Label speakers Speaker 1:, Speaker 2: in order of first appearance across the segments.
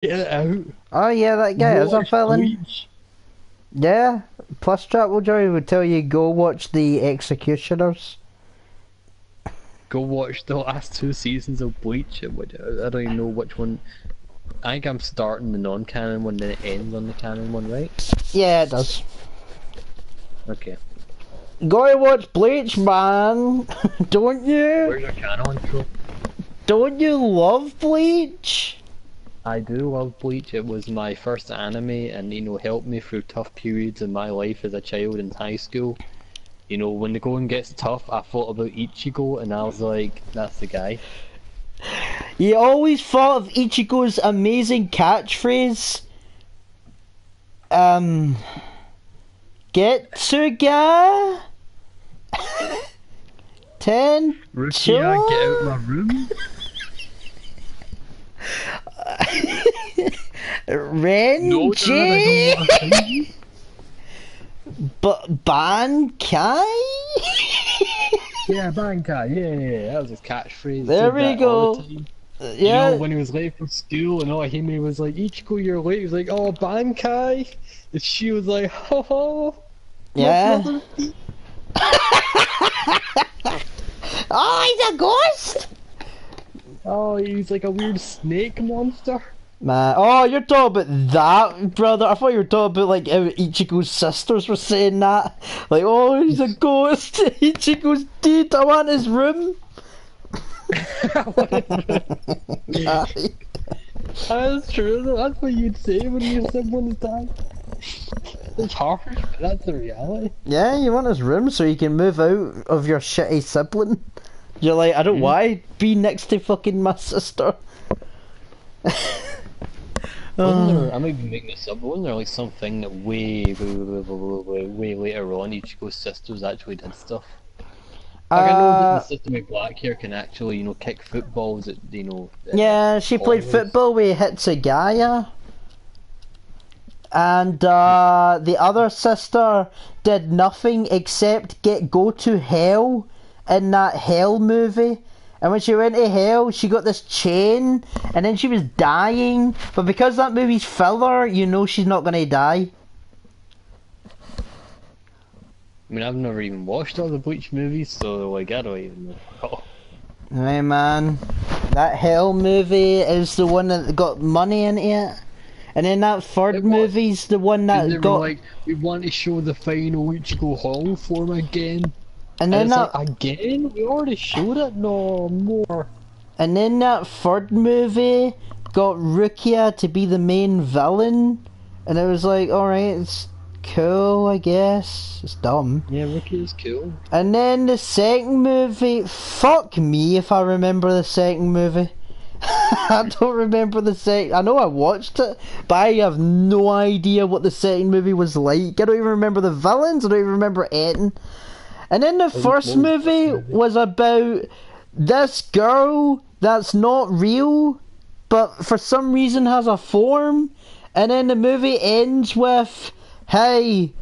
Speaker 1: Get it out.
Speaker 2: Oh yeah, that guy is a
Speaker 1: Watch
Speaker 2: villain.
Speaker 1: Bleach.
Speaker 2: Yeah. Plus Travel Joy would tell you go watch the Executioners.
Speaker 1: Go watch the last two seasons of Bleach. I don't even know which one. I think I'm starting the non-canon one, then it ends on the canon one, right?
Speaker 2: Yeah, it does.
Speaker 1: Okay.
Speaker 2: Go watch Bleach, man. Don't you?
Speaker 1: Where's your canon from?
Speaker 2: Don't you love Bleach?
Speaker 1: I do love Bleach. It was my first anime, and helped me through tough periods in my life as a child in high school. When the going gets tough, I thought about Ichigo, and I was like, that's the guy.
Speaker 2: You always thought of Ichigo's amazing catchphrase. Um, Getsuga? Ten?
Speaker 1: Rukia, get out my room. No, Dad, I don't
Speaker 2: Renji?
Speaker 1: want to fight you.
Speaker 2: But Bankai?
Speaker 1: Yeah, Bankai, yeah, that was his catchphrase.
Speaker 2: There
Speaker 1: Did
Speaker 2: we
Speaker 1: that all
Speaker 2: go.
Speaker 1: the time.
Speaker 2: Yeah.
Speaker 1: When he was late for school and Hime was like, Ichigo, you're late. He was like, oh, Bankai. And she was like, ho ho.
Speaker 2: Yeah.
Speaker 1: Mother.
Speaker 2: Oh, he's a ghost!
Speaker 1: Oh, he's like a weird snake monster.
Speaker 2: Man, oh, you're talking about that, brother. I thought you were talking about like how Ichigo's sisters were saying that. Like, oh, he's a ghost. Ichigo's dead. I want his room. Aye.
Speaker 1: That's true. That's what you'd say when your someone's died. It's harsh, but that's the reality.
Speaker 2: Yeah, you want his room so you can move out of your shitty sibling. You're like, I don't want to be next to fucking my sister.
Speaker 1: Wasn't there? I might be making this up. But wasn't there like something that way later on, Ichigo's sisters actually did stuff? Like I know that the sister with black hair can actually, kick footballs at,
Speaker 2: Yeah, she played
Speaker 1: volleys.
Speaker 2: football with Hitsugaya. And the other sister did nothing except go to hell in that Hell movie. And when she went to hell, she got this chain, and then she was dying. But because that movie's filler, you know she's not gonna die.
Speaker 1: I mean, I've never even watched all the Bleach movies, so like I don't even know. Oh.
Speaker 2: Hey man, that Hell movie is the one that got money in it. And then that third movie's the one
Speaker 1: And they
Speaker 2: that
Speaker 1: were
Speaker 2: got...
Speaker 1: like, we want to show the final Ichigo Hall form again.
Speaker 2: And
Speaker 1: And
Speaker 2: then
Speaker 1: it's
Speaker 2: that...
Speaker 1: like, again? We already showed it? No, more.
Speaker 2: And then that third movie got Rukia to be the main villain. And it was like, alright, it's cool, I guess. It's dumb.
Speaker 1: Yeah, Ricky is cool.
Speaker 2: And then the second movie... Fuck me if I remember the second movie. I don't remember the second... I know I watched it, but I have no idea what the second movie was like. I don't even remember the villains, I don't even remember anything. And then the first movie was about this girl that's not real, but for some reason has a form. And then the movie ends with, hey,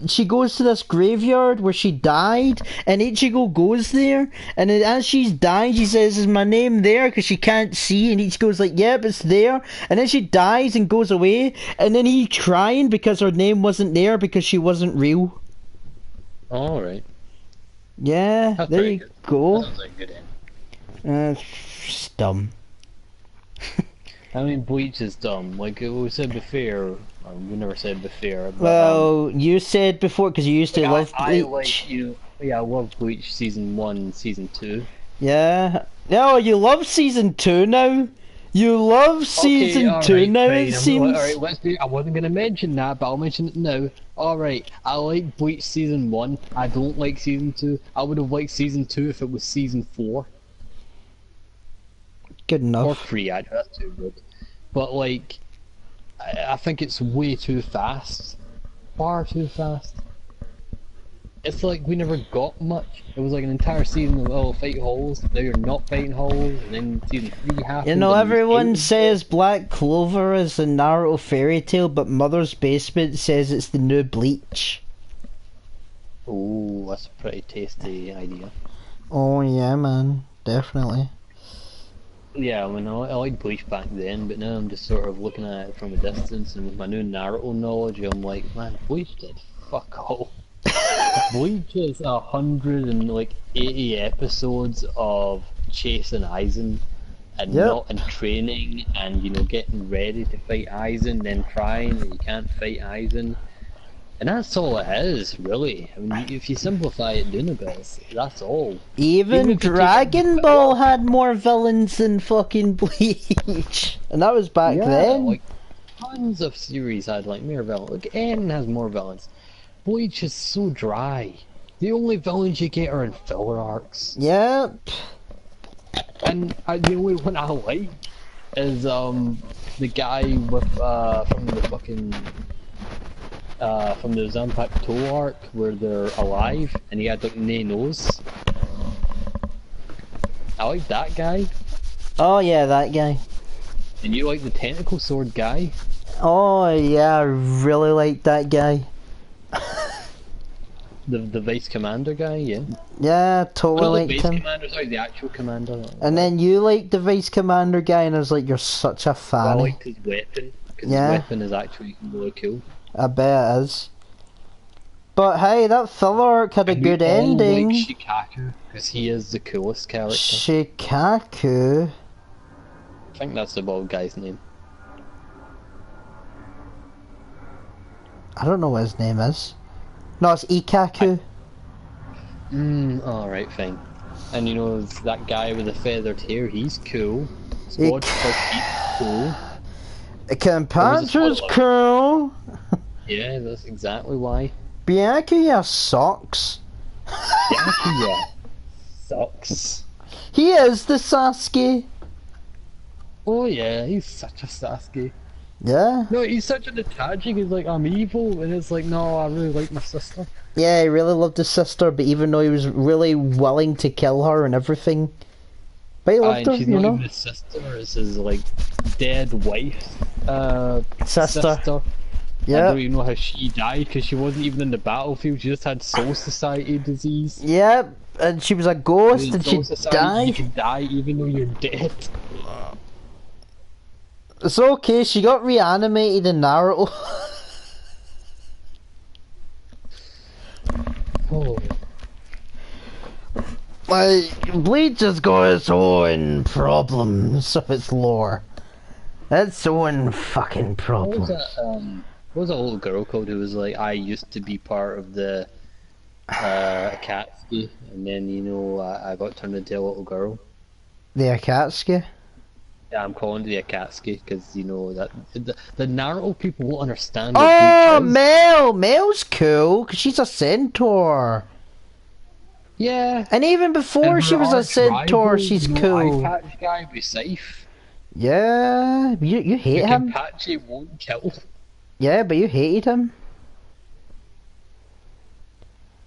Speaker 2: she goes to this graveyard where she died, and Ichigo goes there, and then as she's dying, she says, is my name there? Because she can't see, and Ichigo's like, yep, it's there. And then she dies and goes away, and then he's crying because her name wasn't there because she wasn't real.
Speaker 1: Alright.
Speaker 2: Yeah,
Speaker 1: That's
Speaker 2: there
Speaker 1: pretty
Speaker 2: you
Speaker 1: good.
Speaker 2: go.
Speaker 1: That sounds like a good end.
Speaker 2: It's dumb.
Speaker 1: I mean, Bleach is dumb. Like we said before, or we never said before. But,
Speaker 2: Well, you said before because you used to love
Speaker 1: I
Speaker 2: Bleach.
Speaker 1: like Yeah, I love Bleach season 1, season 2.
Speaker 2: Yeah. No, you love season 2 now. You love season 2
Speaker 1: alright,
Speaker 2: now,
Speaker 1: fine.
Speaker 2: it seems.
Speaker 1: Alright, let's do. I wasn't gonna mention that, but I'll mention it now. Alright, I like Bleach season 1. I don't like season 2. I would have liked season 2 if it was season 4.
Speaker 2: Good
Speaker 1: Or
Speaker 2: enough.
Speaker 1: 3, actually, that's too good. But, like, I think it's way too fast. Far too fast. It's like we never got much. It was like an entire season of, oh, fight holes. Now you're not fighting holes. And then season 3 happens.
Speaker 2: You know,
Speaker 1: and
Speaker 2: everyone
Speaker 1: you
Speaker 2: says Black Clover is a Naruto fairy tale, but Mother's Basement says it's the new Bleach.
Speaker 1: Oh, that's a pretty tasty idea.
Speaker 2: Oh yeah, man. Definitely.
Speaker 1: Yeah, I mean, I liked Bleach back then, but now I'm just sort of looking at it from a distance, and with my new Naruto knowledge, I'm like, man, Bleach did fuck all. Bleach is 180 episodes of chasing Aizen and
Speaker 2: Yep.
Speaker 1: not and training and getting ready to fight Aizen, then crying that you can't fight Aizen, and that's all it is, really. I mean, if you simplify it down a bit, that's all. Even
Speaker 2: Even
Speaker 1: if you take out the
Speaker 2: Dragon Ball
Speaker 1: filler,
Speaker 2: had more villains than fucking Bleach. And that was back
Speaker 1: yeah,
Speaker 2: then.
Speaker 1: like tons of series had like more villains. Like N has more villains. Bleach is so dry. The only villains you get are in filler arcs.
Speaker 2: Yep.
Speaker 1: And the only one I like is the guy with from the fucking from the Zanpakuto Toe arc where they're alive and he had like no nose. I like that guy.
Speaker 2: Oh yeah, that guy.
Speaker 1: And you like the tentacle sword guy.
Speaker 2: Oh yeah, I really like that guy.
Speaker 1: The vice commander guy, yeah.
Speaker 2: Yeah, totally
Speaker 1: Not the
Speaker 2: liked
Speaker 1: vice
Speaker 2: him.
Speaker 1: commander, sorry, the actual commander.
Speaker 2: And then you liked the vice commander guy, and I was like, you're such a
Speaker 1: I
Speaker 2: fan.
Speaker 1: liked his weapon, because
Speaker 2: Yeah.
Speaker 1: his weapon is actually really cool.
Speaker 2: I bet it is. But hey, that filler arc had a
Speaker 1: And
Speaker 2: good
Speaker 1: we all
Speaker 2: ending.
Speaker 1: like Shikaku, because he is the coolest character.
Speaker 2: Shikaku.
Speaker 1: I think that's the bald guy's name.
Speaker 2: I don't know what his name is. No, it's Ikaku.
Speaker 1: Alright, fine. And that guy with the feathered hair, he's cool. Squad he's cool.
Speaker 2: Conpantra's cool.
Speaker 1: Yeah, that's exactly why.
Speaker 2: Byakuya sucks.
Speaker 1: Yeah, sucks.
Speaker 2: He is the Sasuke.
Speaker 1: Oh yeah, he's such a Sasuke.
Speaker 2: Yeah.
Speaker 1: No, he's such an Itachi, he's like, I'm evil, and it's like, no, I really like my sister.
Speaker 2: Yeah, he really loved his sister, but even though he was really willing to kill her and everything, but he loved her,
Speaker 1: She's
Speaker 2: you
Speaker 1: not
Speaker 2: know?
Speaker 1: even his sister, it's his, like, dead wife's,
Speaker 2: Sister.
Speaker 1: I
Speaker 2: Yeah.
Speaker 1: don't even know how she died, because she wasn't even in the battlefield, she just had Soul Society disease.
Speaker 2: Yep, and she was a ghost
Speaker 1: In
Speaker 2: and
Speaker 1: Soul
Speaker 2: she
Speaker 1: Society, you
Speaker 2: died.
Speaker 1: can die even though you're dead.
Speaker 2: It's okay, she got reanimated in Naruto.
Speaker 1: Oh.
Speaker 2: Like, Bleach has got its own problems of its lore. Its own fucking
Speaker 1: What was
Speaker 2: problems.
Speaker 1: that, what was that little girl called who was like, I used to be part of the Akatsuki, and then, I got turned into a little girl.
Speaker 2: The Akatsuki?
Speaker 1: Yeah, I'm calling it the Akatsuki, because, that the Naruto people won't understand
Speaker 2: Oh,
Speaker 1: what Bleach is.
Speaker 2: Mel! Mel's cool, because she's a centaur.
Speaker 1: Yeah.
Speaker 2: And even before
Speaker 1: And
Speaker 2: she
Speaker 1: her
Speaker 2: was a
Speaker 1: arch
Speaker 2: centaur,
Speaker 1: rival,
Speaker 2: she's
Speaker 1: Eye
Speaker 2: cool.
Speaker 1: patch guy with Scythe.
Speaker 2: Yeah, you hate
Speaker 1: The
Speaker 2: him.
Speaker 1: Kenpachi won't kill.
Speaker 2: Yeah, but you hated him.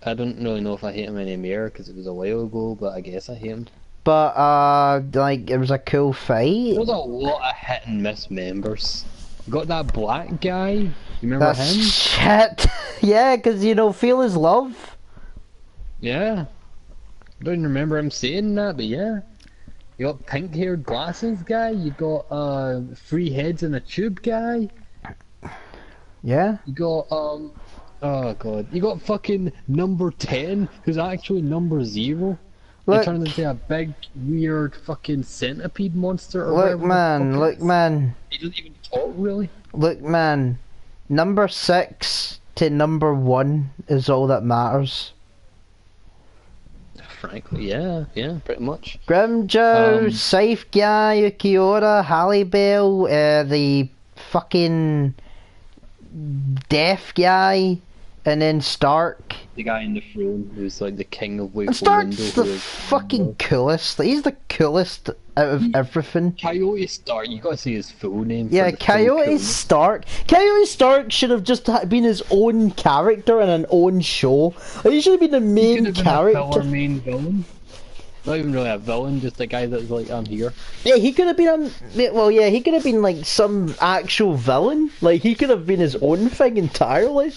Speaker 1: I don't really know if I hate him anymore, because it was a while ago, but I guess I hate him.
Speaker 2: But, like, it was a cool fight.
Speaker 1: There's a lot of hit and miss members. You got that black guy. You remember
Speaker 2: That's
Speaker 1: him?
Speaker 2: shit. Yeah, because, feel his love.
Speaker 1: Yeah. I don't even remember him saying that, but yeah. You got pink haired glasses guy. You got three heads in a tube guy.
Speaker 2: Yeah.
Speaker 1: You got oh god. You got fucking number 10, who's actually number 0.
Speaker 2: Look,
Speaker 1: He turns into a big, weird fucking centipede monster or
Speaker 2: look,
Speaker 1: whatever the
Speaker 2: man,
Speaker 1: fuck it
Speaker 2: look,
Speaker 1: is.
Speaker 2: man,
Speaker 1: He doesn't even talk, really.
Speaker 2: look, man. Number 6 to number 1 is all that matters.
Speaker 1: Frankly, yeah, pretty much.
Speaker 2: Grimjow, Scythe Guy, Ukiura, Hallibell, the fucking deaf guy, and then Stark.
Speaker 1: The guy in the throne who's like the king of Waco
Speaker 2: And
Speaker 1: Window.
Speaker 2: Stark's the fucking coolest. He's the coolest out of everything.
Speaker 1: Coyote Stark, you gotta see his full name. for
Speaker 2: Yeah,
Speaker 1: the full
Speaker 2: Coyote
Speaker 1: coolness.
Speaker 2: Stark. Coyote Stark should have just been his own character in an own show. Like, he should have been the
Speaker 1: He
Speaker 2: main
Speaker 1: could have been a filler
Speaker 2: character.
Speaker 1: main villain. Not even really a villain, just a guy that's like, I'm here.
Speaker 2: Yeah, he could have been. Well, yeah, he could have been like some actual villain. Like he could have been his own thing entirely.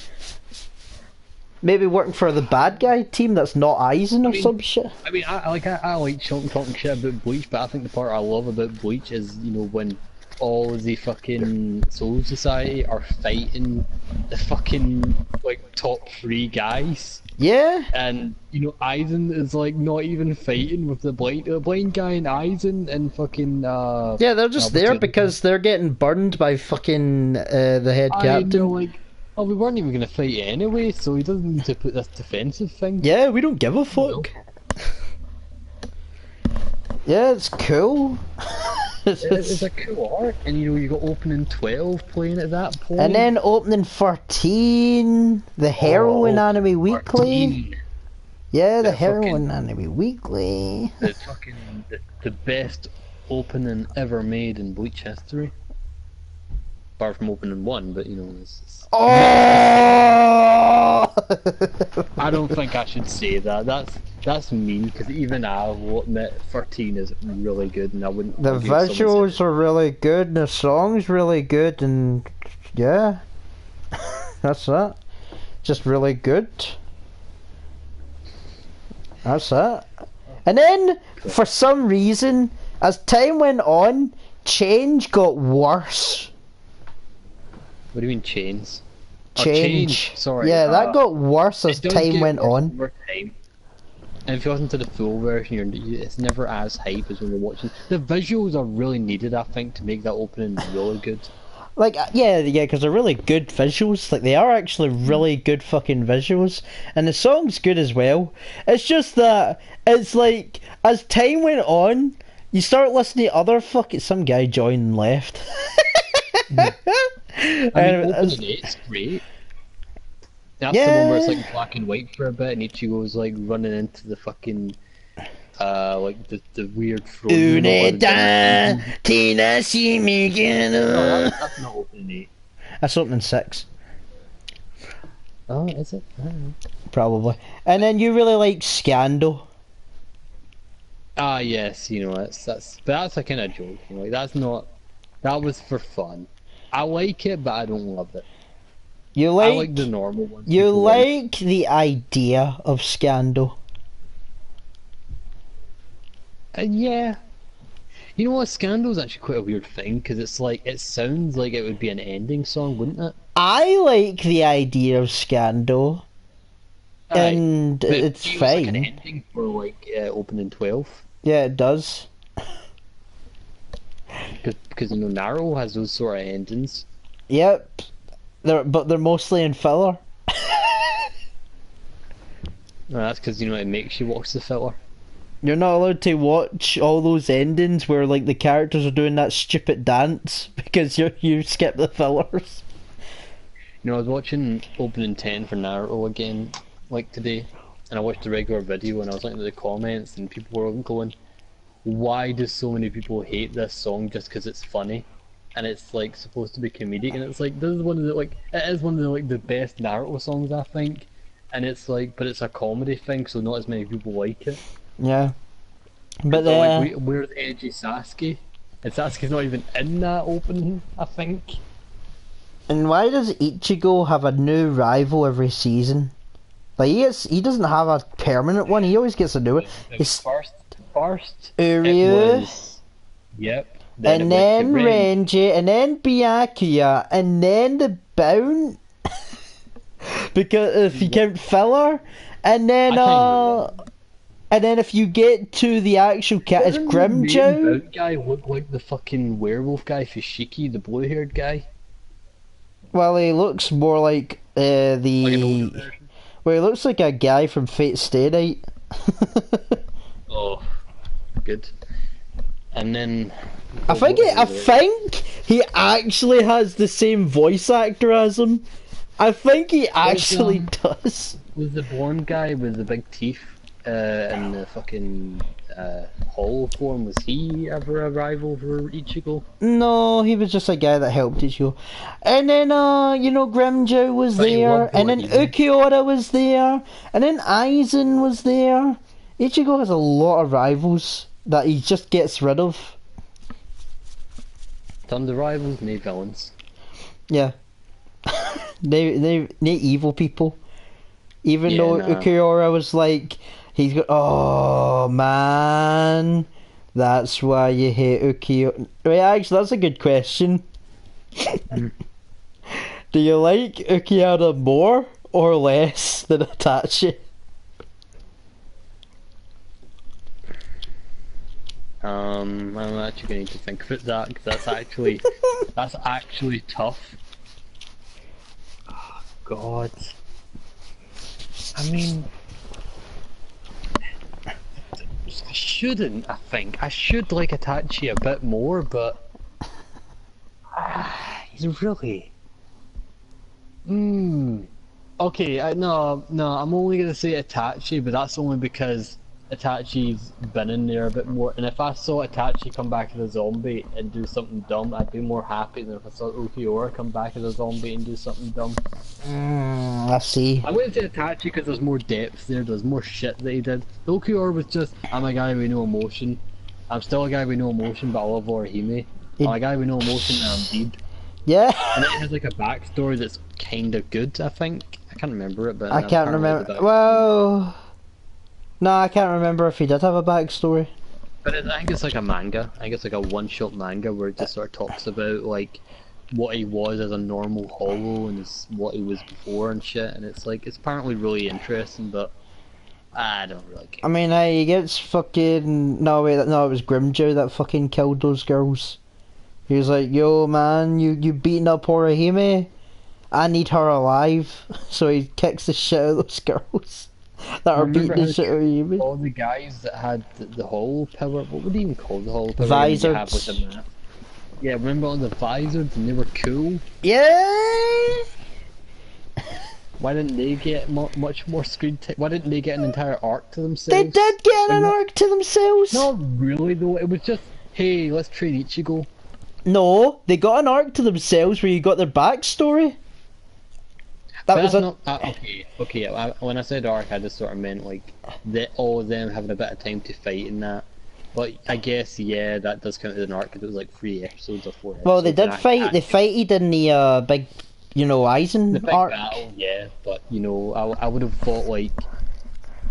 Speaker 2: maybe working for the bad guy team that's not Aizen or some shit.
Speaker 1: I mean, I like talking shit about Bleach, but I think the part I love about Bleach is, you know, when all the fucking Soul Society are fighting the fucking like top 3 guys.
Speaker 2: Yeah.
Speaker 1: And you know, Aizen is like not even fighting with the blind guy and Aizen and fucking
Speaker 2: Yeah, they're just there because they're getting burned by fucking the head captain.
Speaker 1: Know, like, oh, we weren't even gonna fight anyway, so he doesn't need to put this defensive thing.
Speaker 2: Yeah, we don't give a fuck. Yeah, it's cool.
Speaker 1: It's a cool art, and you know, you got opening 12 playing at that point.
Speaker 2: And then opening 13, the Heroin Anime Weekly.
Speaker 1: 13.
Speaker 2: Yeah, the Heroin Anime Weekly.
Speaker 1: The fucking the best opening ever made in Bleach history. Apart from opening 1, but you know, it's...
Speaker 2: Oh!
Speaker 1: I don't think I should say that. That's mean, because even I will admit 13 is really good, and I wouldn't.
Speaker 2: The visuals are really good, and the song's really good, and yeah, that's that. Just really good. That's that. And then, for some reason, as time went on, change got worse.
Speaker 1: What do you mean chains?
Speaker 2: Change.
Speaker 1: Sorry.
Speaker 2: Yeah, that got worse as time went on.
Speaker 1: Over time. And if you listen to the full version, it's never as hype as when you're watching. The visuals are really needed, I think, to make that opening really good.
Speaker 2: Like, yeah, because they're really good visuals. Like, they are actually really good fucking visuals. And the song's good as well. It's just that, it's like, as time went on, you start listening to other fucking... Some guy joined and left.
Speaker 1: I mean, opening 8's great. That's the one where it's like black and white for a bit, and Ichigo's like running into the fucking, like the weird throne. No, that's not opening 8.
Speaker 2: That's opening 6.
Speaker 1: Oh, is it? I don't know.
Speaker 2: Probably. And then you really like Scandal.
Speaker 1: Ah, yes, you know, but that's a kind of joke, you know, like that was for fun. I like it, but I don't love it. I like the normal ones.
Speaker 2: You like the idea of Scandal.
Speaker 1: Yeah. You know what, Scandal's actually quite a weird thing, because it's like, it sounds like it would be an ending song, wouldn't it?
Speaker 2: I like the idea of Scandal. And
Speaker 1: but
Speaker 2: it's
Speaker 1: it feels
Speaker 2: fine.
Speaker 1: Like an ending for like opening 12.
Speaker 2: Yeah, it does.
Speaker 1: Because you know, Naruto has those sort of endings.
Speaker 2: Yep. But they're mostly in filler.
Speaker 1: No, that's because, you know, it makes you watch the filler.
Speaker 2: You're not allowed to watch all those endings where like the characters are doing that stupid dance because you skip the fillers.
Speaker 1: You know, I was watching opening 10 for Naruto again, like today, and I watched the regular video and I was looking at the comments and people were going, why do so many people hate this song just because it's funny? And it's like supposed to be comedic, and it's like, this is one of the, like, it is one of the like the best Naruto songs, I think, and it's like, but it's a comedy thing, so not as many people like it.
Speaker 2: Yeah, but
Speaker 1: like, where's edgy Sasuke? And Sasuke's not even in that opening, I think.
Speaker 2: And why does Ichigo have a new rival every season? Like he doesn't have a permanent one. He always gets a new one. His
Speaker 1: first
Speaker 2: Uryu.
Speaker 1: Yep.
Speaker 2: And then Renji, and then Byakuya, and then the Bound. Because if you count filler, and then if you get to the actual cat, it's Grimmjow.
Speaker 1: That guy look like the fucking werewolf guy, Fushigi, the blue-haired guy.
Speaker 2: Well, he looks more like well, he looks like a guy from Fate Stay Night.
Speaker 1: Oh, good. And then
Speaker 2: I think he actually has the same voice actor as him. I think he actually does.
Speaker 1: Was the blonde guy with the big teeth and the fucking hollow form, was he ever a rival for Ichigo?
Speaker 2: No, he was just a guy that helped Ichigo. And then Grimmjow was there, and then Ukiura was there, and then Aizen was there. Ichigo has a lot of rivals that he just gets rid of.
Speaker 1: Tons of rivals, no villains.
Speaker 2: Yeah. they evil people. Even
Speaker 1: Yeah,
Speaker 2: though
Speaker 1: nah.
Speaker 2: Ukiura was like, he's got, oh man, that's why you hate Ukiura. Right, actually, that's a good question. Do you like Ukiura more or less than Itachi?
Speaker 1: I'm actually going to need to think about that, 'cause that's actually tough. Oh, God. I mean, I shouldn't, I think. I should like Itachi a bit more, but he's really. Okay, no, I'm only gonna say Itachi, but that's only because Itachi's been in there a bit more. And if I saw Itachi come back as a zombie and do something dumb, I'd be more happy than if I saw Ulquiorra come back as a zombie and do something dumb.
Speaker 2: I see.
Speaker 1: I'm gonna say Itachi because there's more depth there, there's more shit that he did. Ulquiorra was just, I'm a guy with no emotion. I'm still a guy with no emotion, but I love Orihime. I'm a guy with no emotion and I'm deep.
Speaker 2: Yeah.
Speaker 1: And then he has like a backstory that's kind of good, I think. I can't remember it, but
Speaker 2: I can't remember. Well, no, I can't remember if he did have a backstory.
Speaker 1: But I think it's like a manga. I think it's like a one-shot manga where it just sort of talks about like what he was as a normal Hollow and what he was before and shit. And it's like it's apparently really interesting, but I don't really care.
Speaker 2: I mean, he gets fucking. No, wait, no, it was Grimjow that fucking killed those girls. He was like, "Yo, man, you beating up Orihime? I need her alive." So he kicks the shit out of those girls that are beating the shit out of Orihime.
Speaker 1: All the guys that had the hollow power. What would you even call the hollow power?
Speaker 2: Visors.
Speaker 1: Yeah, remember all the visors and they were cool.
Speaker 2: Yeah.
Speaker 1: Why didn't they get much more screen time? Why didn't they get an entire arc to themselves?
Speaker 2: They did get an arc to themselves.
Speaker 1: Not really though. It was just, hey, let's trade Ichigo.
Speaker 2: No, they got an arc to themselves where you got their backstory.
Speaker 1: That was not okay. When I said arc, I just sort of meant like all of them having a bit of time to fight in that. But I guess yeah, that does count as an arc because it was like 3 episodes or 4 episodes.
Speaker 2: Well, they did fight. They fighted in the big, Aizen
Speaker 1: the big
Speaker 2: arc.
Speaker 1: Battle, yeah, but I would have thought like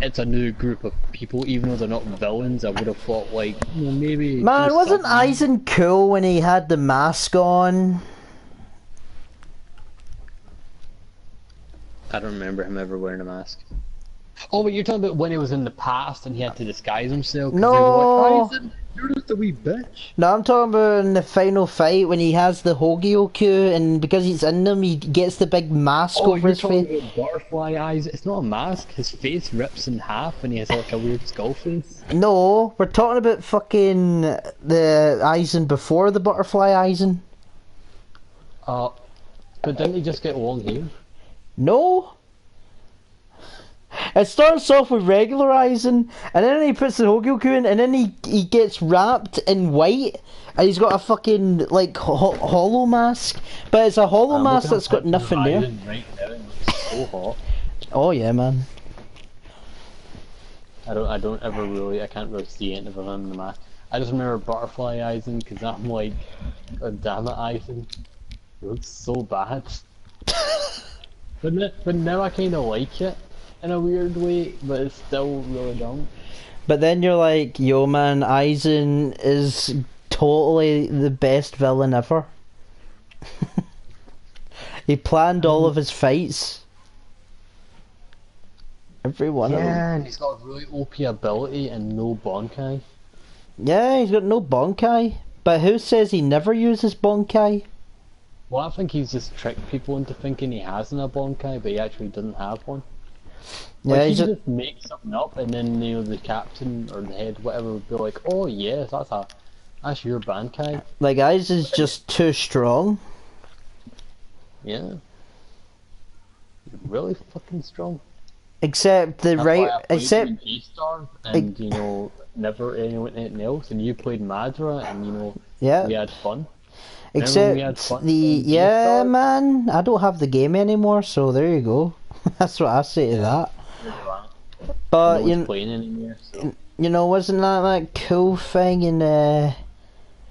Speaker 1: it's a new group of people, even though they're not villains. I would have thought like maybe.
Speaker 2: Man, wasn't Aizen cool when he had the mask on?
Speaker 1: I don't remember him ever wearing a mask. Oh, but you're talking about when he was in the past and he had to disguise himself?
Speaker 2: No!
Speaker 1: They were like, Aizen, you're just a wee bitch.
Speaker 2: No, I'm talking about in the final fight when he has the Hogyoku and because he's in them, he gets the big mask over his face.
Speaker 1: You're talking about butterfly eyes? It's not a mask. His face rips in half and he has like a weird skull face.
Speaker 2: No, we're talking about fucking the Aizen before the butterfly Aizen.
Speaker 1: But didn't he just get long hair?
Speaker 2: No. It starts off with regular Aizen, and then he puts the Hogyoku in, and then he gets wrapped in white, and he's got a fucking, like, hollow mask. But it's a hollow mask that's got nothing there.
Speaker 1: Right now, it's so hot.
Speaker 2: Oh yeah, man.
Speaker 1: I can't really see anything of him in the mask. I just remember Butterfly Aizen, because I'm like, oh, damn it, Aizen. It looks so bad. But now I kind of like it in a weird way, but it's still really dumb.
Speaker 2: But then you're like, yo man, Aizen is totally the best villain ever. He planned all of his fights. Every one of them.
Speaker 1: Yeah, and he's got a really OP ability and no Bonkai.
Speaker 2: Yeah, he's got no Bonkai. But who says he never uses Bonkai?
Speaker 1: Well, I think he's just tricked people into thinking he has a Bonkai, but he actually doesn't have one.
Speaker 2: Yeah,
Speaker 1: like, he just makes something up, and then the captain or the head, whatever, would be like, "Oh yes, that's your Bankai."
Speaker 2: Like, Aizen's just too strong.
Speaker 1: Yeah, really fucking strong.
Speaker 2: Except the
Speaker 1: G-Star and never anything else, and you played Madra, and
Speaker 2: yeah,
Speaker 1: we had fun.
Speaker 2: Except man, I don't have the game anymore, so there you go. That's what I say to that. But
Speaker 1: playing anymore, so.
Speaker 2: Wasn't that cool thing in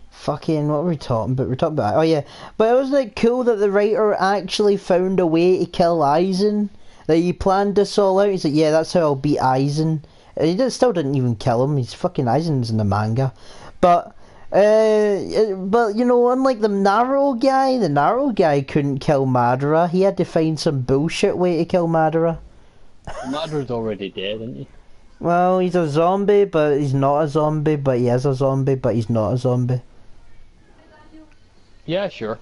Speaker 2: fucking what were we talking about? We're talking about but it was like cool that the writer actually found a way to kill Aizen, Like, he planned this all out. He's like, yeah, that's how I'll beat Aizen. And still didn't even kill him. He's fucking Aizen's in the manga. But you know, unlike the Naruto guy couldn't kill Madara. He had to find some bullshit way to kill Madara.
Speaker 1: Madara's already dead, isn't he?
Speaker 2: Well, he's a zombie, but he's not a zombie, but he is a zombie, but he's not a zombie.
Speaker 1: Yeah, sure.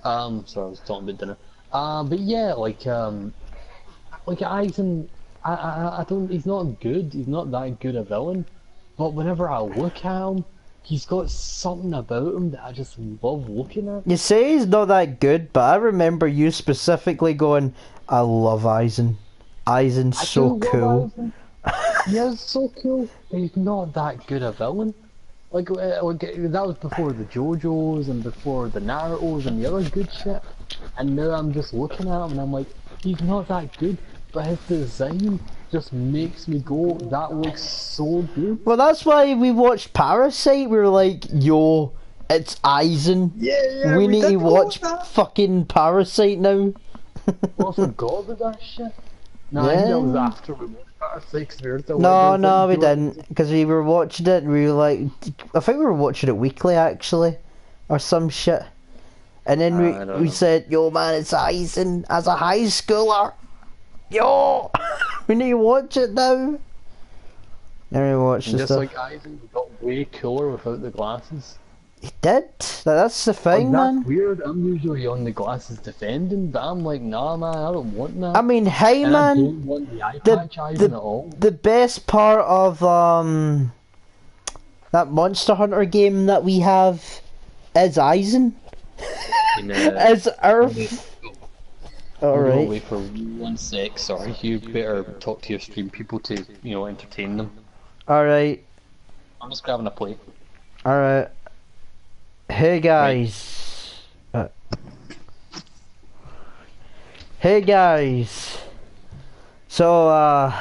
Speaker 1: Sorry, I was talking about dinner. But yeah, like Aizen, I don't, he's not good, he's not that good a villain, but whenever I look at him, he's got something about him that I just love looking at.
Speaker 2: You say he's not that good, but I remember you specifically going, I love Aizen. Aizen's so cool.
Speaker 1: He is so cool, but he's not that good a villain. Like that was before the JoJo's and before the Naruto's and the other good shit. And now I'm just looking at him and I'm like, he's not that good, but his design just makes me go, that looks so good.
Speaker 2: Well, that's why we watched Parasite. We were like, yo, it's Aizen.
Speaker 1: Yeah,
Speaker 2: we need to watch fucking Parasite now.
Speaker 1: Well, I forgot about that shit. No, I think that was after we watched Parasite.
Speaker 2: No, we didn't, because we were watching it and we were like, I think we were watching it weekly actually, or some shit. And then we said, yo man, it's Aizen as a high schooler. Yo, we need to watch it now. Then we watched it.
Speaker 1: Just like Aizen, he got way cooler without the glasses.
Speaker 2: He did. That's the thing, man.
Speaker 1: That's weird. I'm usually on the glasses defending, but I'm like, nah, man, I don't want that.
Speaker 2: I mean, hey,
Speaker 1: and
Speaker 2: man.
Speaker 1: I don't want the eye patch Aizen at all.
Speaker 2: The best part of that Monster Hunter game that we have is Aizen. As Earth. Alright.
Speaker 1: Wait for 1 sec, sorry. You better talk to your stream people to, entertain them.
Speaker 2: Alright.
Speaker 1: I'm just grabbing a plate.
Speaker 2: Alright. Hey guys. Right. Hey guys. So,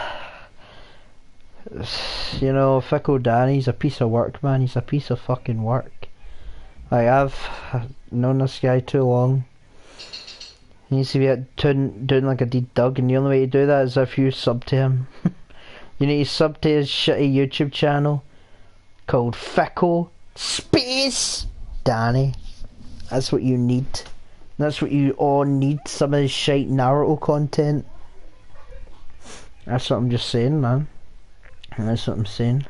Speaker 2: Phyco Danny's a piece of work, man. He's a piece of fucking work. Like, I've known this guy too long. He needs to be doing like a deed dug, and the only way to do that is if you sub to him. You need to sub to his shitty YouTube channel called Phyco Space Danny. That's what you need. That's what you all need, some of his shite Naruto content. That's what I'm just saying, man. That's what I'm saying.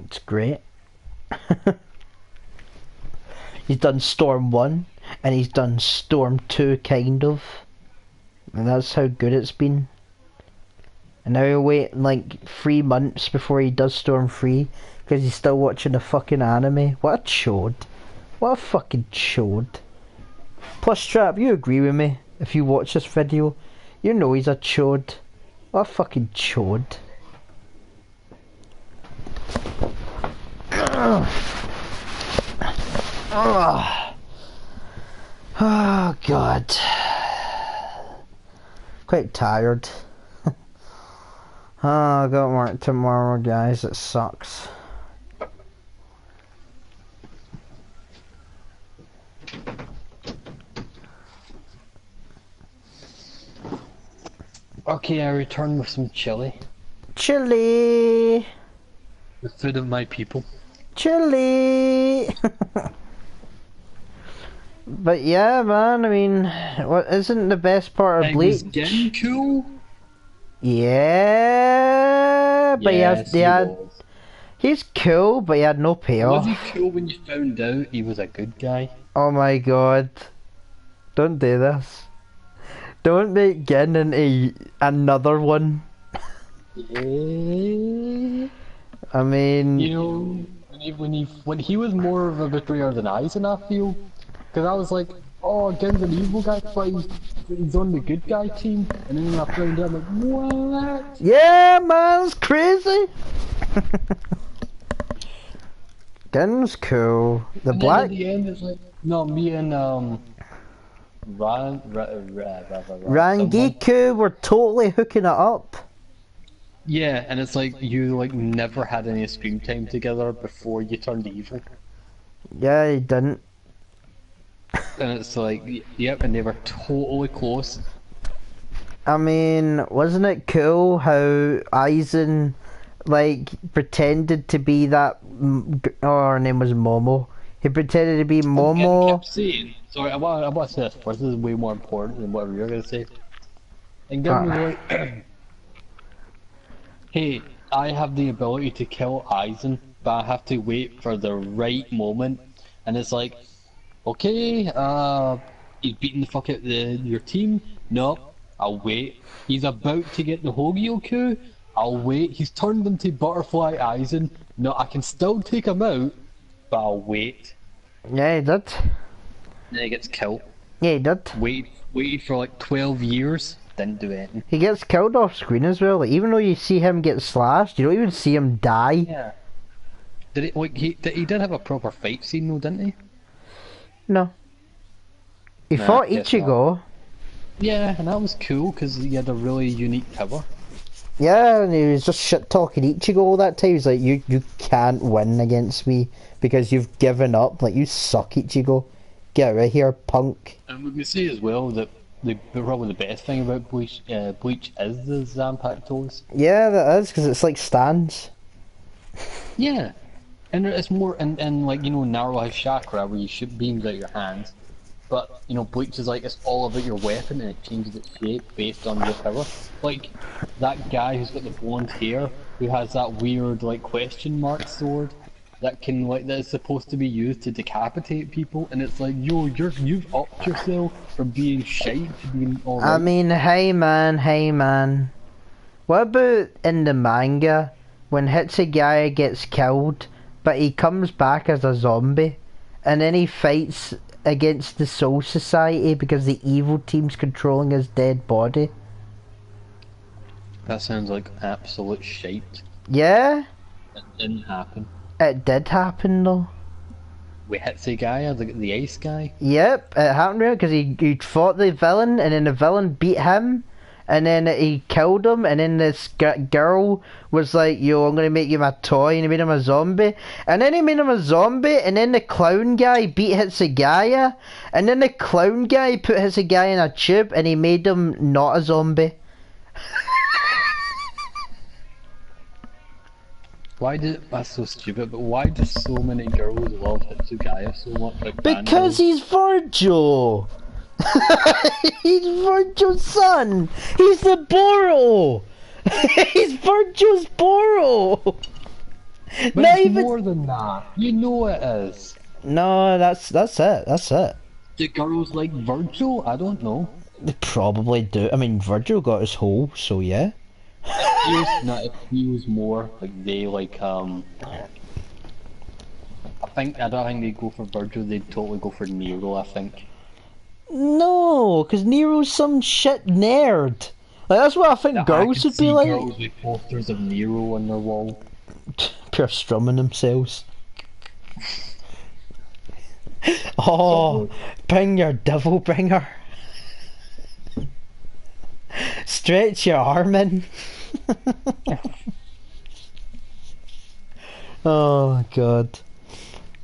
Speaker 2: It's great. He's done Storm 1 and he's done Storm 2 kind of. And that's how good it's been. And now he'll wait like 3 months before he does Storm 3 because he's still watching the fucking anime. What a chode. What a fucking chode. Plus Trap, you agree with me? If you watch this video, you know he's a chode. What a fucking chode. Oh god. Quite tired. I got work tomorrow, guys. It sucks.
Speaker 1: Okay, I return with some chili.
Speaker 2: Chili!
Speaker 1: The food of my people.
Speaker 2: Chili! But yeah, man, I mean, what isn't the best part of Bleach?
Speaker 1: Was getting cool?
Speaker 2: Yeah, but he's cool, but he had no payoff.
Speaker 1: Was he cool when you found out he was a good guy?
Speaker 2: Oh my god. Don't do this. Don't make Gin into another one.
Speaker 1: Yeah.
Speaker 2: I mean...
Speaker 1: You know, when he was more of a betrayer than Aizen, I feel. Because I was like, oh, Gin's an evil guy, but he's on the good guy team. And then I found out, I'm like, what?
Speaker 2: Yeah, man, it's crazy. Gin's cool. The black...
Speaker 1: At the end, it's like, no, me and,
Speaker 2: Rangiku were totally hooking it up.
Speaker 1: Yeah, and it's like you never had any screen time together before you turned evil.
Speaker 2: Yeah, he didn't.
Speaker 1: And it's like, yep, and they were totally close.
Speaker 2: I mean, wasn't it cool how Aizen, like, pretended to be that... Oh, her name was Momo. He pretended to be Momo.
Speaker 1: Kept saying, sorry, I want to say this first. This is way more important than whatever you're gonna say. And Gin was like, hey, I have the ability to kill Aizen, but I have to wait for the right moment. And it's like, okay, he's beating the fuck out of your team. No, I'll wait. He's about to get the Hogyoku. I'll wait. He's turned into Butterfly Aizen. No, I can still take him out, but I'll wait.
Speaker 2: Yeah, he did.
Speaker 1: Then he gets killed.
Speaker 2: Yeah, he did.
Speaker 1: Waited for like 12 years. Didn't do anything.
Speaker 2: He gets killed off screen as well. Like, even though you see him get slashed, you don't even see him die.
Speaker 1: Yeah. Did it like he did have a proper fight scene though, didn't he?
Speaker 2: No. He
Speaker 1: Nah,
Speaker 2: fought
Speaker 1: guess
Speaker 2: Ichigo.
Speaker 1: Yeah, and that was cool because he had a really unique power.
Speaker 2: Yeah, and he was just shit talking Ichigo all that time. He's like, you can't win against me because you've given up. Like, you suck, Ichigo. Get out of here, punk.
Speaker 1: And we can say as well that probably the best thing about Bleach is the Zampak toes.
Speaker 2: Yeah, that is, because it's like stands.
Speaker 1: Yeah, and it's more, and like, you know, Naruto has chakra where you shoot beams out your hands, but, you know, Bleach is like, it's all about your weapon and it changes its shape based on your power. Like, that guy who's got the blonde hair, who has that weird, like, question mark sword, that can, like, that is supposed to be used to decapitate people, and it's like, yo, you've upped yourself from being shite to being alright.
Speaker 2: I mean, hey man. What about in the manga, when Hitsugaya gets killed, but he comes back as a zombie, and then he fights against the Soul Society because the evil team's controlling his dead body?
Speaker 1: That sounds like absolute shite.
Speaker 2: Yeah?
Speaker 1: It didn't happen.
Speaker 2: It did happen though.
Speaker 1: We hit the guy, the ice guy.
Speaker 2: Yep, it happened really because he fought the villain and then the villain beat him and then he killed him and then this girl was like, yo, I'm gonna make you my toy, and he made him a zombie. And then he made him a zombie and then the clown guy beat Hitsugaya and then the clown guy put Hitsugaya in a tube and he made him not a zombie.
Speaker 1: That's so stupid, but why do so many girls love Hitsugaya so much? Like,
Speaker 2: Because he's Virgil! He's Virgil's son! He's the Boro! He's Virgil's Boro!
Speaker 1: But
Speaker 2: Not
Speaker 1: it's
Speaker 2: even...
Speaker 1: more than that. You know it is.
Speaker 2: No, that's it.
Speaker 1: Do girls like Virgil? I don't know.
Speaker 2: They probably do. I mean, Virgil got his hole, so yeah.
Speaker 1: It feels more like they like I don't think they'd go for Virgil, they'd totally go for Nero, I think.
Speaker 2: No, because Nero's some shit nerd. Like, that's what I think girls would be like.
Speaker 1: Girls with posters of Nero on their wall.
Speaker 2: Pure strumming themselves. Oh, bring your devil bringer. Stretch your arm in. Oh god.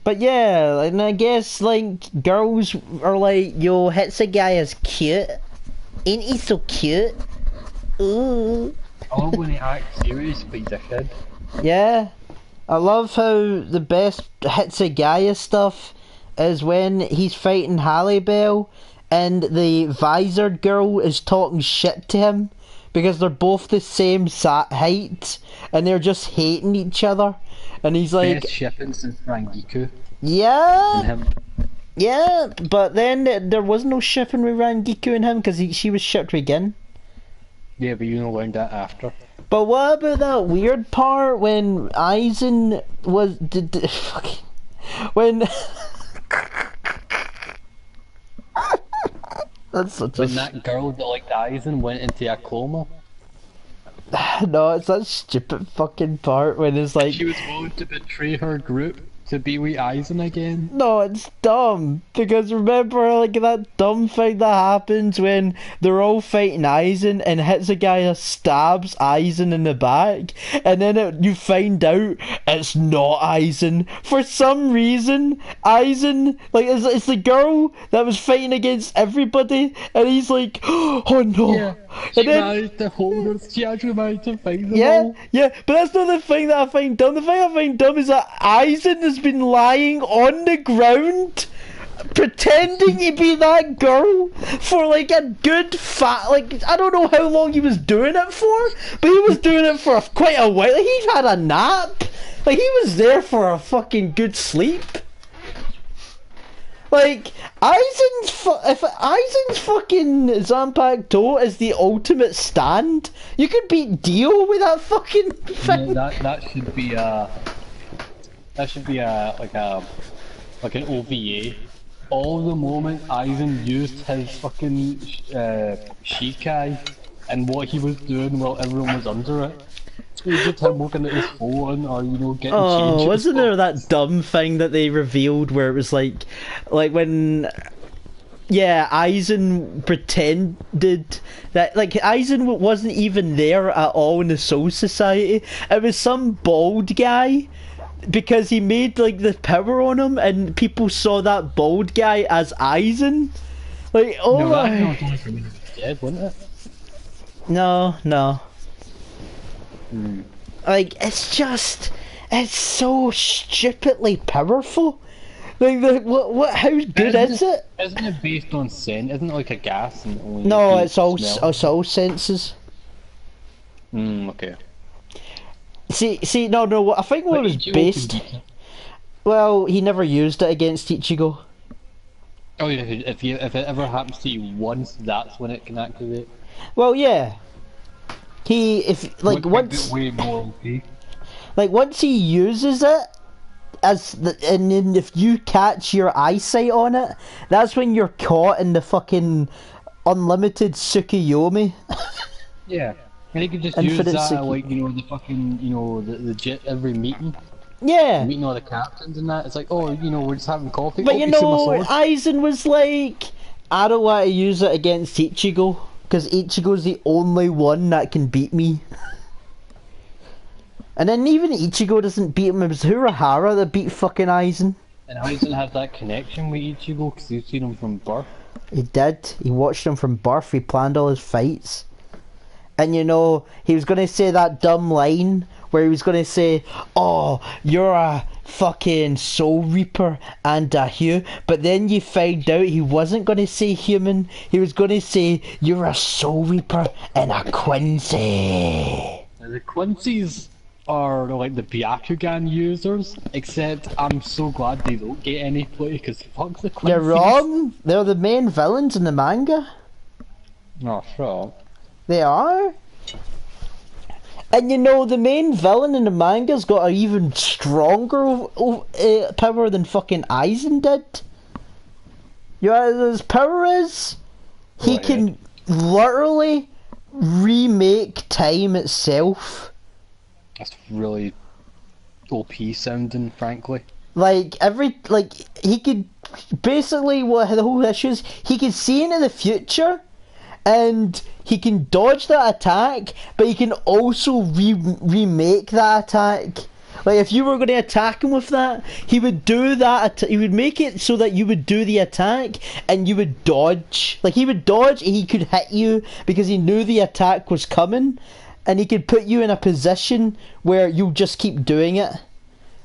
Speaker 2: But yeah, and I guess like girls are like, yo, Hitsugaya's cute. Ain't he so cute? Ooh.
Speaker 1: I love when he acts serious, but he's a kid.
Speaker 2: Yeah. I love how the best Hitsugaya stuff is when he's fighting Halle Bell and the visored girl is talking shit to him because they're both the same height and they're just hating each other. And he's like...
Speaker 1: Best shipping since Rangiku.
Speaker 2: Yeah!
Speaker 1: And him.
Speaker 2: Yeah, but then there was no shipping with Rangiku and him because she was shipped with Gin.
Speaker 1: Yeah, but you learned that after.
Speaker 2: But what about that weird part when Aizen was... when... That's such
Speaker 1: when that girl that liked Aizen went into a coma.
Speaker 2: No, it's that stupid fucking part when it's like...
Speaker 1: She was willing to betray her group to be with Eisen again.
Speaker 2: No, it's dumb. Because remember, like, that dumb thing that happens when they're all fighting Eisen and hits a guy that stabs Eisen in the back, and then you find out it's not Eisen. For some reason, Eisen, like, it's the girl that was fighting against everybody, and he's like, oh no.
Speaker 1: Yeah, she managed to hold us, she actually managed to find them all.
Speaker 2: Yeah, but that's not the thing that I find dumb. The thing I find dumb is that Eisen has been lying on the ground pretending to be that girl for like a good like, I don't know how long he was doing it for, but he was doing it for quite a while. Like, he had a nap. Like, he was there for a fucking good sleep. Like, if Aizen's fucking Zanpakuto is the ultimate stand, you could beat Dio with that fucking thing.
Speaker 1: Yeah, that should be like an OVA. All the moment Aizen used his fucking Shikai and what he was doing while everyone was under it. It was just him looking at his phone or, you know, getting change.
Speaker 2: Wasn't there that dumb thing that they revealed where it was like when... Yeah, Aizen pretended that, like, Aizen wasn't even there at all in the Soul Society. It was some bald guy, because he made, like, the power on him, and people saw that bald guy as Aizen. Like, oh
Speaker 1: no,
Speaker 2: my...
Speaker 1: that was only dead, wasn't it?
Speaker 2: No.
Speaker 1: Hmm.
Speaker 2: Like, it's so stupidly powerful. Like, what? How good is it?
Speaker 1: Isn't it based on scent? Isn't it like a gas and only?
Speaker 2: No, it's all senses.
Speaker 1: Okay.
Speaker 2: See, no. I think what it was based. Well, he never used it against Ichigo.
Speaker 1: Oh yeah, if it ever happens to you once, that's when it can activate.
Speaker 2: Well, yeah. Once he uses it. And then if you catch your eyesight on it, that's when you're caught in the fucking unlimited Tsukuyomi.
Speaker 1: Yeah, and he could just
Speaker 2: Infinite
Speaker 1: use that, like, you know, the fucking, you know, the JIT every meeting.
Speaker 2: Yeah.
Speaker 1: Meeting all the captains and that. It's like, oh, you know, we're just having coffee.
Speaker 2: But you know, Aizen was like, I don't want to use it against Ichigo, because Ichigo's the only one that can beat me. And then even Ichigo doesn't beat him. It was Urahara that beat fucking Aizen.
Speaker 1: And Aizen had that connection with Ichigo because he'd seen him from birth.
Speaker 2: He did. He watched him from birth. He planned all his fights. And you know, he was going to say that dumb line where he was going to say, oh, you're a fucking Soul Reaper and a Hugh. But then you find out he wasn't going to say human. He was going to say, you're a Soul Reaper and a Quincy.
Speaker 1: Now, the Quincy's are like the Byakugan users, except I'm so glad they don't get any play, because fuck the Quincy's.
Speaker 2: You're wrong. They're the main villains in the manga.
Speaker 1: Oh, shut up.
Speaker 2: They are. And you know, the main villain in the manga's got an even stronger power than fucking Aizen did. You know what his power is? He can literally remake time itself.
Speaker 1: That's really OP sounding, frankly.
Speaker 2: Like, he could, basically, what the whole issue is, he can see into the future, and he can dodge that attack, but he can also remake that attack. Like, if you were going to attack him with that, he would do that, he would make it so that you would do the attack, and you would dodge. Like, he would dodge, and he could hit you, because he knew the attack was coming, and he could put you in a position where you'll just keep doing it.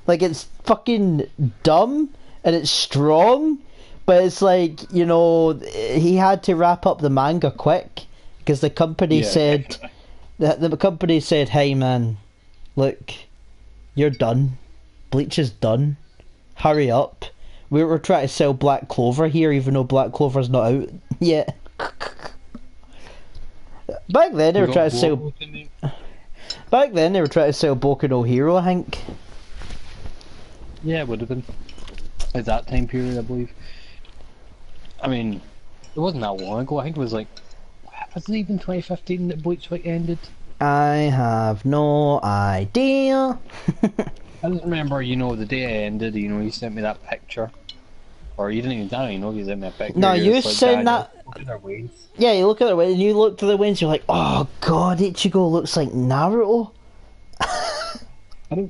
Speaker 2: Like, it's fucking dumb, and it's strong, but it's like, you know, he had to wrap up the manga quick, because the company said, the company said, hey man, look, you're done. Bleach is done. Hurry up. We're trying to sell Black Clover here, even though Black Clover's not out yet. Back then they were trying to sell. Back then they were trying to sell Boku no Hero, I think.
Speaker 1: Yeah, it would have been. At that time period, I believe. I mean, it wasn't that long ago. I think it was like, wasn't it even 2015 that Bleach ended?
Speaker 2: I have no idea.
Speaker 1: I just remember, you know, the day I ended, you know, you sent me that picture. Or you didn't even, I don't even know if you sent me a picture.
Speaker 2: No,
Speaker 1: You're
Speaker 2: you
Speaker 1: just like,
Speaker 2: sent
Speaker 1: Daniel,
Speaker 2: that.
Speaker 1: look at their ways.
Speaker 2: Yeah, you look at the and you look to the winds. You're like, oh god, Ichigo looks like Naruto.
Speaker 1: I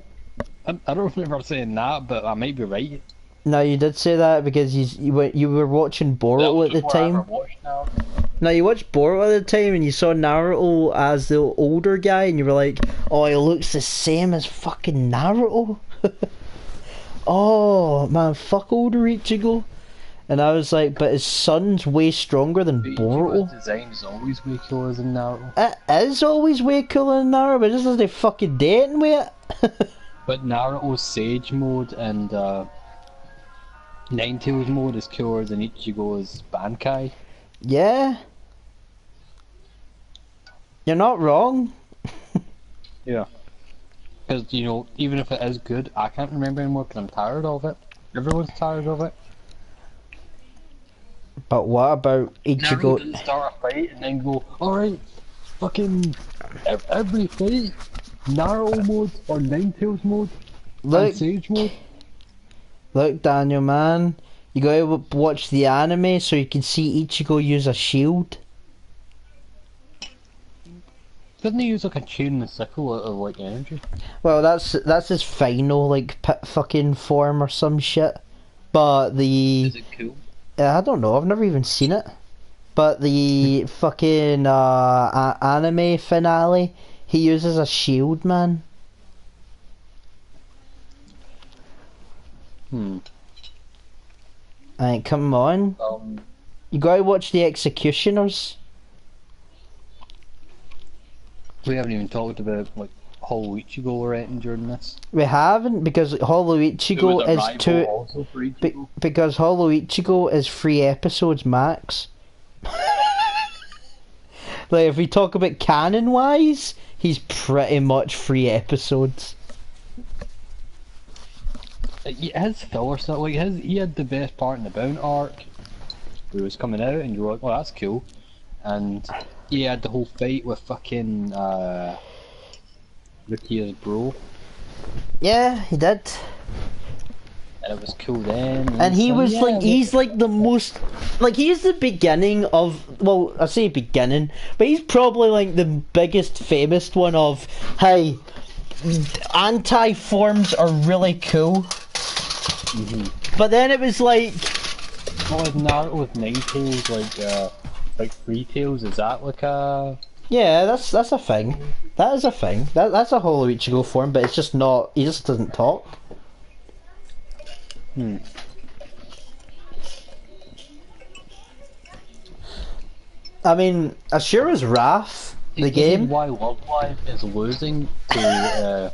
Speaker 1: don't remember saying that, but I might be right.
Speaker 2: No, you did say that because you were watching
Speaker 1: That was
Speaker 2: Boruto at the
Speaker 1: before I ever
Speaker 2: time.
Speaker 1: watched now.
Speaker 2: No, you watched Boruto at the time and you saw Naruto as the older guy and you were like, oh, he looks the same as fucking Naruto. Oh man, fuck older Ichigo. And I was like, but his son's way stronger than
Speaker 1: Ichigo's
Speaker 2: Boruto.
Speaker 1: design is always way cooler than Naruto.
Speaker 2: It is always way cooler than Naruto, but just as they fucking dating with it.
Speaker 1: But Naruto's Sage mode and Ninetales mode is cooler than Ichigo's Bankai.
Speaker 2: Yeah. You're not wrong.
Speaker 1: Yeah. Because, you know, even if it is good, I can't remember anymore because I'm tired of it. Everyone's tired of it.
Speaker 2: But what about
Speaker 1: Naruto
Speaker 2: Ichigo?
Speaker 1: didn't start a fight and then go, alright, fucking every fight, Naruto mode or Ninetales mode
Speaker 2: Look,
Speaker 1: and Sage mode.
Speaker 2: look, Daniel, man. You gotta watch the anime so you can see Ichigo use a shield.
Speaker 1: Doesn't he use like a chain and a sickle out of like energy?
Speaker 2: Well, that's his final like fucking form or some shit. But the
Speaker 1: Is it cool?
Speaker 2: I don't know. I've never even seen it. But the fucking anime finale, he uses a shield, man. Like, come on. You gotta watch the Executioners.
Speaker 1: We haven't even talked about like Hollow Ichigo or anything during this.
Speaker 2: We haven't because Hollow Ichigo is two.
Speaker 1: Also for Ichigo.
Speaker 2: Because Hollow Ichigo is 3 episodes max. Like if we talk about canon wise, he's pretty much 3 episodes.
Speaker 1: His filler stuff, like he had the best part in the Bound arc. Where it was coming out, and you were like, "Oh, that's cool." And he had the whole fight with fucking Rukia's bro,
Speaker 2: Yeah, he did.
Speaker 1: and it was cool then.
Speaker 2: And he
Speaker 1: so,
Speaker 2: was
Speaker 1: yeah,
Speaker 2: like, he's like the most, like he's the beginning of, well, I say beginning, but he's probably like the biggest famous one of, hey, anti-forms are really cool. But then it was like,
Speaker 1: what was Naruto with Ninetales, like Three Tails? Is that like a?
Speaker 2: yeah, that's a thing. That is a thing. That's a Hollow Ichigo form, but it's just not. He just doesn't talk. I mean, Ashura's Wrath, the
Speaker 1: This
Speaker 2: game.
Speaker 1: is why Love Live is losing to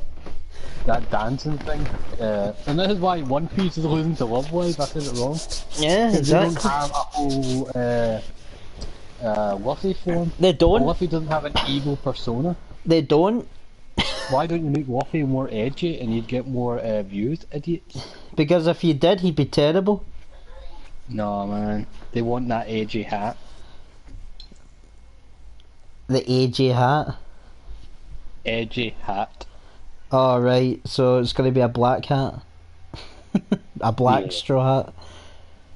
Speaker 1: that dancing thing, and this is why One Piece is losing to Love Live. I said it wrong.
Speaker 2: Yeah,
Speaker 1: They don't
Speaker 2: exactly.
Speaker 1: have a whole Luffy form.
Speaker 2: They don't.
Speaker 1: Luffy doesn't have an evil persona.
Speaker 2: They don't.
Speaker 1: Why don't you make Luffy more edgy and you'd get more views, idiot?
Speaker 2: Because if you did, he'd be terrible.
Speaker 1: No, man. They want that edgy hat.
Speaker 2: The AJ hat.
Speaker 1: Edgy hat.
Speaker 2: Oh, right. So it's going to be a black hat. A black
Speaker 1: Yeah.
Speaker 2: straw hat.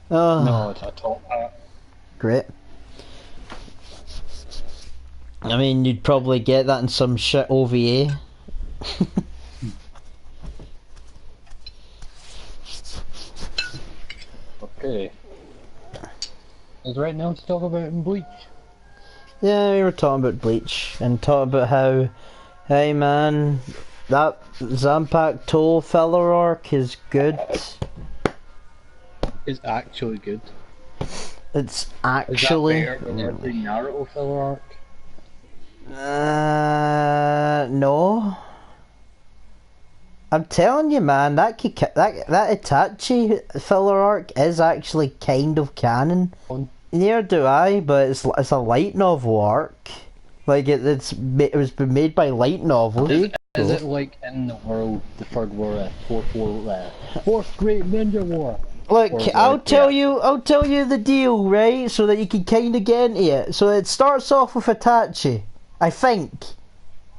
Speaker 2: Oh,
Speaker 1: No, it's a top hat.
Speaker 2: great. I mean, you'd probably get that in some shit OVA.
Speaker 1: Okay. Is right now to talk about in Bleach?
Speaker 2: Yeah, we were talking about Bleach and talking about how, hey man, that Zampak Toll filler arc is good.
Speaker 1: It's actually good.
Speaker 2: It's
Speaker 1: Is
Speaker 2: actually.
Speaker 1: that better than every Naruto filler arc?
Speaker 2: No. I'm telling you, man, that Itachi filler arc is actually kind of canon. Neither do I, but it's a light novel arc. Like it was been made by light novel.
Speaker 1: Is it like in the world, the third war, fourth great ninja war?
Speaker 2: Look,
Speaker 1: Or
Speaker 2: I'll
Speaker 1: like,
Speaker 2: tell
Speaker 1: yeah.
Speaker 2: you the deal, right? So that you can kind of get into it. So it starts off with Itachi, I think.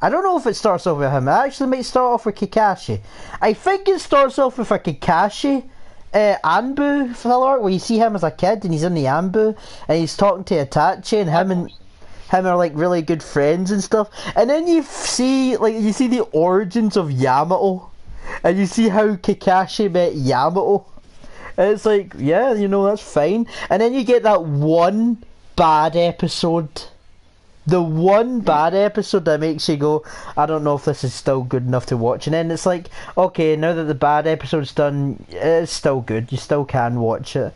Speaker 2: I don't know if it starts off with him. It actually might start off with Kakashi. I think it starts off with a Kakashi Anbu filler where you see him as a kid and he's in the Anbu and he's talking to Itachi and him are like really good friends and stuff. And then you see the origins of Yamato and you see how Kakashi met Yamato. And it's like, yeah, you know, that's fine. And then you get that one bad episode. The one bad episode that makes you go, I don't know if this is still good enough to watch. And then it's like, okay, now that the bad episode's done, it's still good. You still can watch it.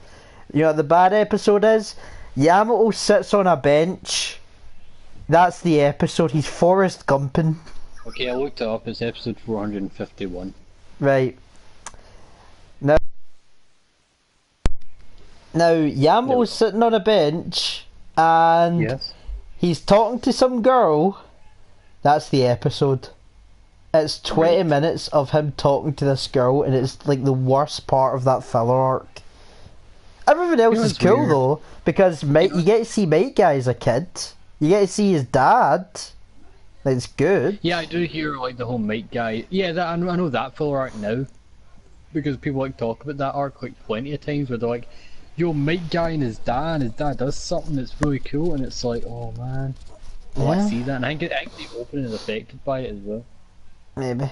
Speaker 2: You know what the bad episode is? Yamato sits on a bench. That's the episode. He's Forrest Gumping.
Speaker 1: Okay, I looked it up. It's episode 451.
Speaker 2: Right. Now Yamato's sitting on a bench and...
Speaker 1: Yes.
Speaker 2: He's talking to some girl. That's the episode. It's 20 minutes of him talking to this girl, and it's like the worst part of that filler arc. Everything else is cool weird. Though, because you get to see Mike Guy as a kid. You get to see his dad. It's good.
Speaker 1: Yeah, I do hear like the whole Mike Guy. Yeah, I know that filler arc now, because people like talk about that arc like plenty of times where they're like, yo, Mike Guy and his dad does something that's really cool, and it's like, oh man, I see that, and I think the opening is affected by it as well.
Speaker 2: Maybe.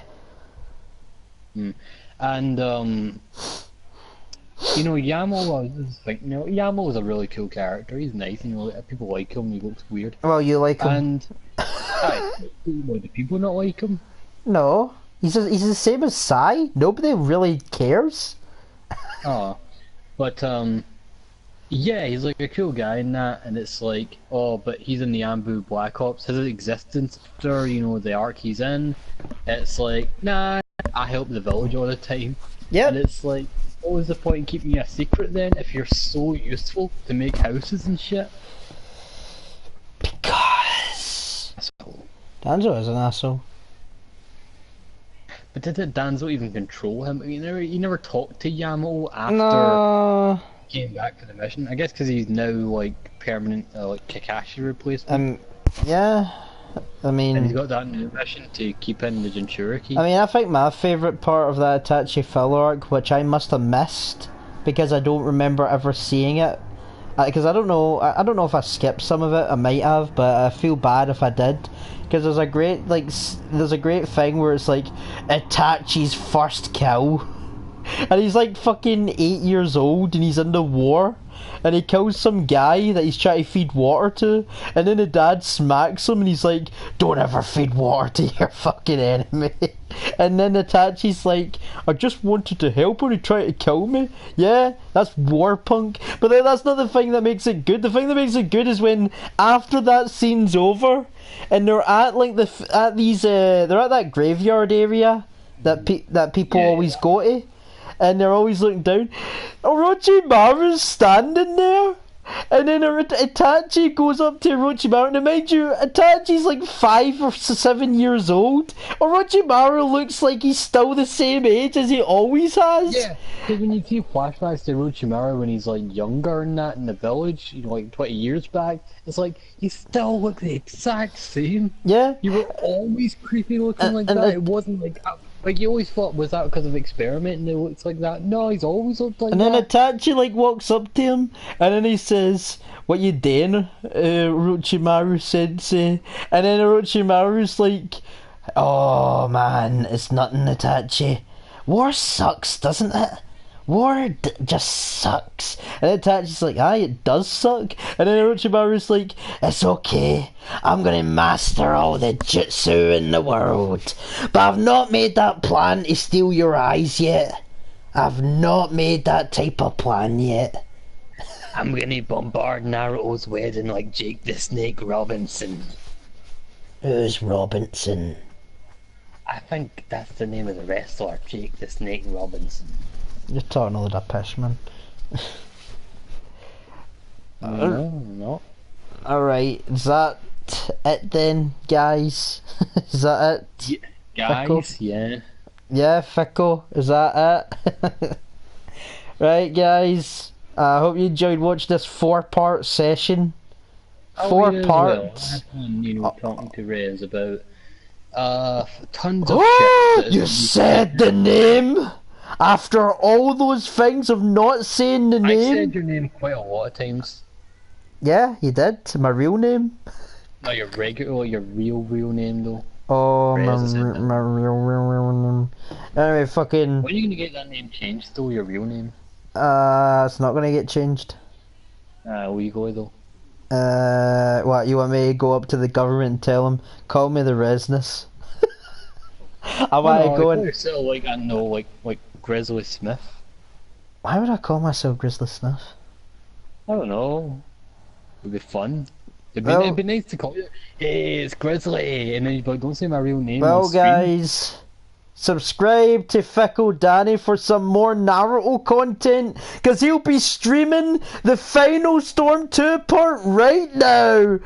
Speaker 1: And you know, Yamato was a really cool character. He's nice, you know, people like him. He looks weird.
Speaker 2: Well, you like him.
Speaker 1: And do people not like him?
Speaker 2: No, he's the same as Sai. Nobody really cares.
Speaker 1: Oh, but yeah, he's like a cool guy in that, and it's like, oh, but he's in the Anbu Black Ops. His existence after, you know, the arc he's in, it's like, nah, I help the village all the time.
Speaker 2: Yeah. And
Speaker 1: it's like, what was the point in keeping a secret then if you're so useful to make houses and shit?
Speaker 2: Because Danzo is an asshole.
Speaker 1: But did Danzo even control him? He never talked to Yamato after he came back for the mission. I guess because he's now like permanent, like Kakashi replacement.
Speaker 2: Yeah. I mean,
Speaker 1: and he's got that new mission to keep in the Jinchuriki.
Speaker 2: I mean, I think my favourite part of that Itachi filler arc, which I must have missed because I don't remember ever seeing it, because I don't know if I skipped some of it. I might have, but I feel bad if I did. Because there's a great thing where it's like Itachi's first kill, and he's like fucking 8 years old and he's in the war, and he kills some guy that he's trying to feed water to, and then the dad smacks him and he's like, don't ever feed water to your fucking enemy. And then Itachi's like, I just wanted to help her, he tried to kill me. Yeah, that's war punk. But then that's not the thing that makes it good. The thing that makes it good is when after that scene's over and they're at like they're at that graveyard area that people always go to, and they're always looking down. Orochimaru's standing there, and then Itachi goes up to Orochimaru, and mind you, Itachi's like 5 or 7 years old. Orochimaru looks like he's still the same age as he always has.
Speaker 1: Yeah, because when you see flashbacks to Orochimaru when he's like younger and that in the village, you know, like 20 years back, it's like he still looked the exact same.
Speaker 2: Yeah.
Speaker 1: You were always creepy looking like that. It wasn't like you always thought, was that because of experiment and it looks like that? No, he's always looked like that.
Speaker 2: And then Itachi like walks up to him and then he says, what you doing, Orochimaru sensei? And then Orochimaru's like, oh man, it's nothing, Itachi. War sucks, doesn't it? War just sucks. And Itachi's like, aye, it does suck. And then Orochimaru's like, it's okay. I'm gonna master all the jutsu in the world. But I've not made that plan to steal your eyes yet. I've not made that type of plan yet.
Speaker 1: I'm gonna bombard Naruto's wedding like Jake the Snake Robinson.
Speaker 2: Who's Robinson?
Speaker 1: I think that's the name of the wrestler, Jake the Snake Robinson.
Speaker 2: You're talking all that pish, man.
Speaker 1: No.
Speaker 2: Alright, is that it then, guys? Is that it?
Speaker 1: Yeah, guys,
Speaker 2: Phyco?
Speaker 1: yeah.
Speaker 2: Yeah, Phyco, is that it? Right, guys. I hope you enjoyed watching this 4-part session. 4 parts.
Speaker 1: Well, talking to Rez about Tons of
Speaker 2: Oh,
Speaker 1: shit. That
Speaker 2: you
Speaker 1: is
Speaker 2: said the name after all those things of not saying the
Speaker 1: I
Speaker 2: name.
Speaker 1: said your name quite a lot of times.
Speaker 2: Yeah, you did. My real name.
Speaker 1: Not your regular, your real name though.
Speaker 2: Oh,
Speaker 1: Right,
Speaker 2: my,
Speaker 1: as I said that.
Speaker 2: my real name. Anyway, fucking.
Speaker 1: When are you gonna get that name changed though? Your real name?
Speaker 2: It's not gonna get changed.
Speaker 1: Where you go though?
Speaker 2: What, you want me to go up to the government and tell them, call me the Resness? I want to go
Speaker 1: like,
Speaker 2: and...
Speaker 1: still like I know, like Grizzly Smith.
Speaker 2: Why would I call myself Grizzly Smith?
Speaker 1: I don't know. It'd be fun.
Speaker 2: Well-
Speaker 1: It'd be nice to call you. Hey, it's Grizzly, and then you'd be like, don't say my real name. on
Speaker 2: Well,
Speaker 1: screen.
Speaker 2: guys, subscribe to Phyco Danny for some more Naruto content, because he'll be streaming the final Storm 2 part right now.